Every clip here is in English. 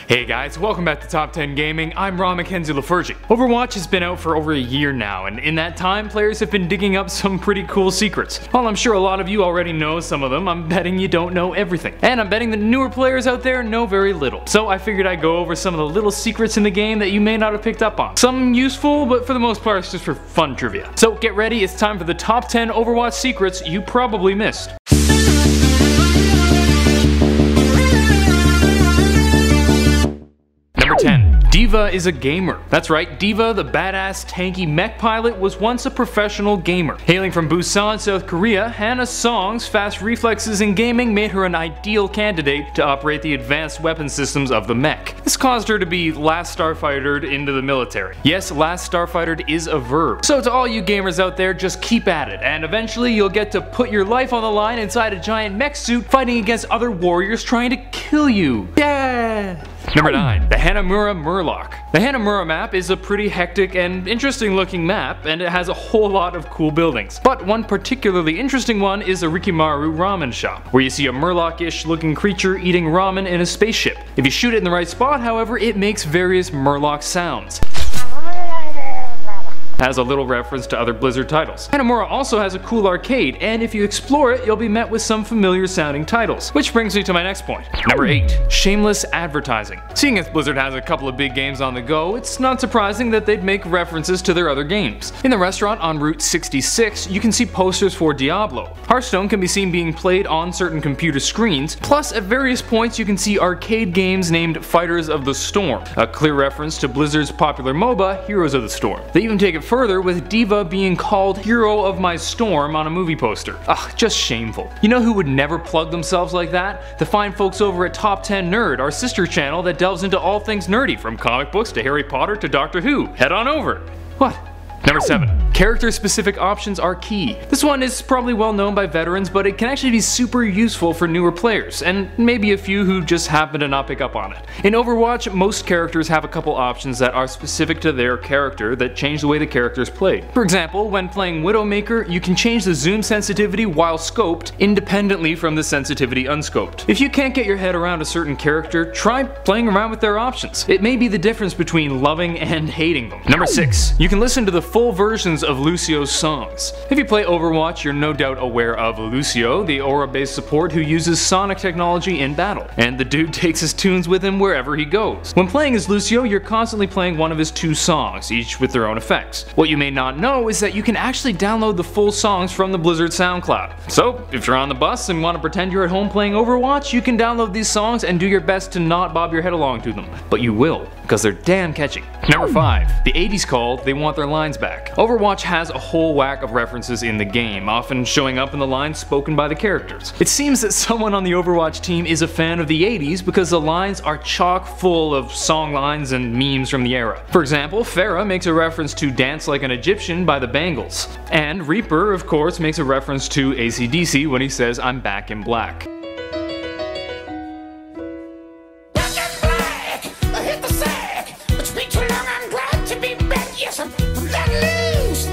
Hey guys, welcome back to Top 10 Gaming. I'm Ron Mackenzie LaFergie. Overwatch has been out for over a year now, and in that time, players have been digging up some pretty cool secrets. While I'm sure a lot of you already know some of them, I'm betting you don't know everything. And I'm betting that newer players out there know very little. So I figured I'd go over some of the little secrets in the game that you may not have picked up on. Some useful, but for the most part it's just for fun trivia. So get ready, it's time for the top 10 Overwatch secrets you probably missed. Number 10. D.VA is a gamer. That's right, D.VA, the badass tanky mech pilot, was once a professional gamer. Hailing from Busan, South Korea, Hannah's songs, fast reflexes, and gaming made her an ideal candidate to operate the advanced weapon systems of the mech. This caused her to be last starfightered into the military. Yes, last starfightered is a verb. So to all you gamers out there, just keep at it, and eventually you'll get to put your life on the line inside a giant mech suit fighting against other warriors trying to kill you. Yeah! Number 9. The HANAMURA MURLOC. The HANAMURA map is a pretty hectic and interesting looking map, and it has a whole lot of cool buildings. But one particularly interesting one is a Rikimaru ramen shop, where you see a Murloc-ish looking creature eating ramen in a spaceship. If you shoot it in the right spot, however, it makes various Murloc sounds. Has a little reference to other Blizzard titles. HANAMURA also has a cool arcade, and if you explore it, you'll be met with some familiar sounding titles. Which brings me to my next point. Number 8. Shameless advertising. Seeing as Blizzard has a couple of big games on the go, it's not surprising that they'd make references to their other games. In the restaurant on Route 66, you can see posters for Diablo. Hearthstone can be seen being played on certain computer screens, plus at various points you can see arcade games named Fighters of the Storm, a clear reference to Blizzard's popular MOBA, Heroes of the Storm. They even take it further with D.VA being called Hero of My Storm on a movie poster. Ugh, just shameful. You know who would never plug themselves like that? The fine folks over at Top 10 Nerd, our sister channel that delves into all things nerdy, from comic books to Harry Potter to Doctor Who. Head on over. What? Number 7. Character-specific options are key. This one is probably well known by veterans, but it can actually be super useful for newer players, and maybe a few who just happen to not pick up on it. In Overwatch, most characters have a couple options that are specific to their character that change the way the character is played. For example, when playing Widowmaker, you can change the zoom sensitivity while scoped independently from the sensitivity unscoped. If you can't get your head around a certain character, try playing around with their options. It may be the difference between loving and hating them. Number 6. You can listen to the full versions of Lucio's songs. If you play Overwatch, you're no doubt aware of Lucio, the aura-based support who uses sonic technology in battle, and the dude takes his tunes with him wherever he goes. When playing as Lucio, you're constantly playing one of his 2 songs, each with their own effects. What you may not know is that you can actually download the full songs from the Blizzard SoundCloud. So, if you're on the bus and want to pretend you're at home playing Overwatch, you can download these songs and do your best to not bob your head along to them. But you will, because they're damn catchy. Number 5. The 80s called They Want Their Lines Back. Overwatch has a whole whack of references in the game, often showing up in the lines spoken by the characters. It seems that someone on the Overwatch team is a fan of the 80s because the lines are chock full of song lines and memes from the era. For example, Pharah makes a reference to Dance Like an Egyptian by the Bangles. And Reaper, of course, makes a reference to AC/DC when he says, "I'm back in black."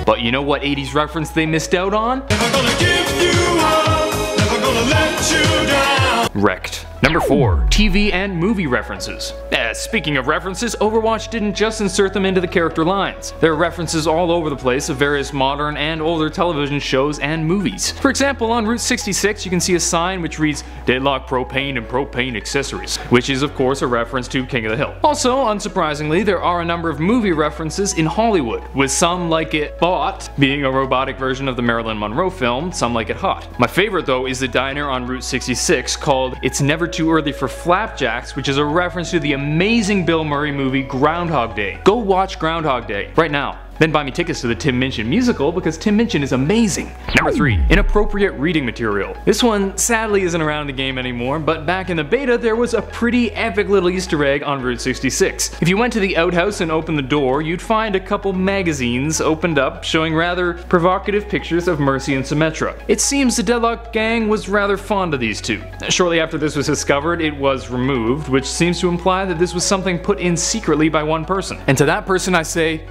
But you know what 80s reference they missed out on? Never gonna give you up, never gonna let you down. Wrecked. Number 4. TV and movie references. Speaking of references, Overwatch didn't just insert them into the character lines. There are references all over the place of various modern and older television shows and movies. For example, on Route 66 you can see a sign which reads Deadlock Propane and Propane Accessories, which is of course a reference to King of the Hill. Also, unsurprisingly, there are a number of movie references in Hollywood, with some like it Bot being a robotic version of the Marilyn Monroe film, Some Like It Hot. My favorite though is the diner on Route 66 called It's Never Too Early for Flapjacks, which is a reference to the amazing Bill Murray movie Groundhog Day. Go watch Groundhog Day right now. Then buy me tickets to the Tim Minchin musical because Tim Minchin is amazing. Number 3. Inappropriate reading material. This one sadly isn't around in the game anymore, but back in the beta there was a pretty epic little Easter egg on Route 66. If you went to the outhouse and opened the door, you'd find a couple magazines opened up showing rather provocative pictures of Mercy and Symmetra. It seems the Deadlock gang was rather fond of these two. Shortly after this was discovered, it was removed, which seems to imply that this was something put in secretly by one person. And to that person I say,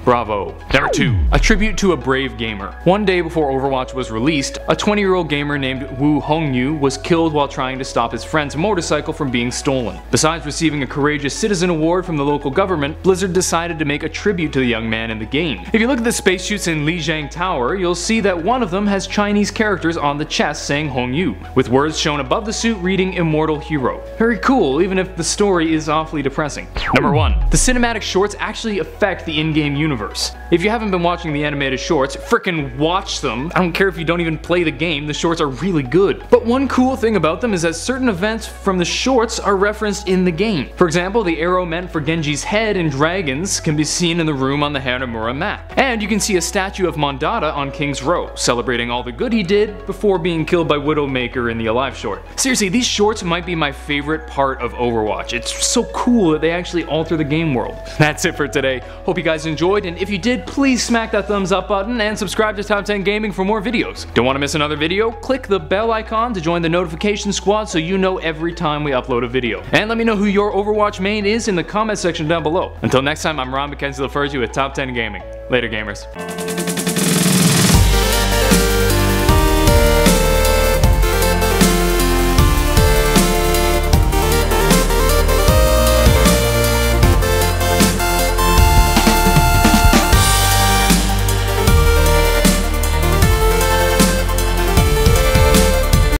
Bravo. Number 2. A tribute to a brave gamer. One day before Overwatch was released, a 20-year-old gamer named Woo Hongyu was killed while trying to stop his friend's motorcycle from being stolen. Besides receiving a Courageous Citizen award from the local government, Blizzard decided to make a tribute to the young man in the game. If you look at the space shoots in Lijiang Tower, you'll see that one of them has Chinese characters on the chest saying Hongyu, with words shown above the suit reading Immortal Hero. Very cool, even if the story is awfully depressing. Number 1. The cinematic shorts actually affect the in-game universe. If you haven't been watching the animated shorts, frickin' watch them. I don't care if you don't even play the game, the shorts are really good. But one cool thing about them is that certain events from the shorts are referenced in the game. For example, the arrow meant for Genji's head in Dragons can be seen in the room on the HANAMURA map. And you can see a statue of Mondada on King's Row, celebrating all the good he did before being killed by Widowmaker in the Alive short. Seriously, these shorts might be my favorite part of Overwatch. It's so cool that they actually alter the game world. That's it for today. Hope you guys enjoyed, and if you did, please smack that thumbs up button and subscribe to Top 10 Gaming for more videos. Don't want to miss another video? Click the bell icon to join the notification squad so you know every time we upload a video. And let me know who your Overwatch main is in the comment section down below. Until next time, I'm Ron McKenzie with Top 10 Gaming. Later, gamers.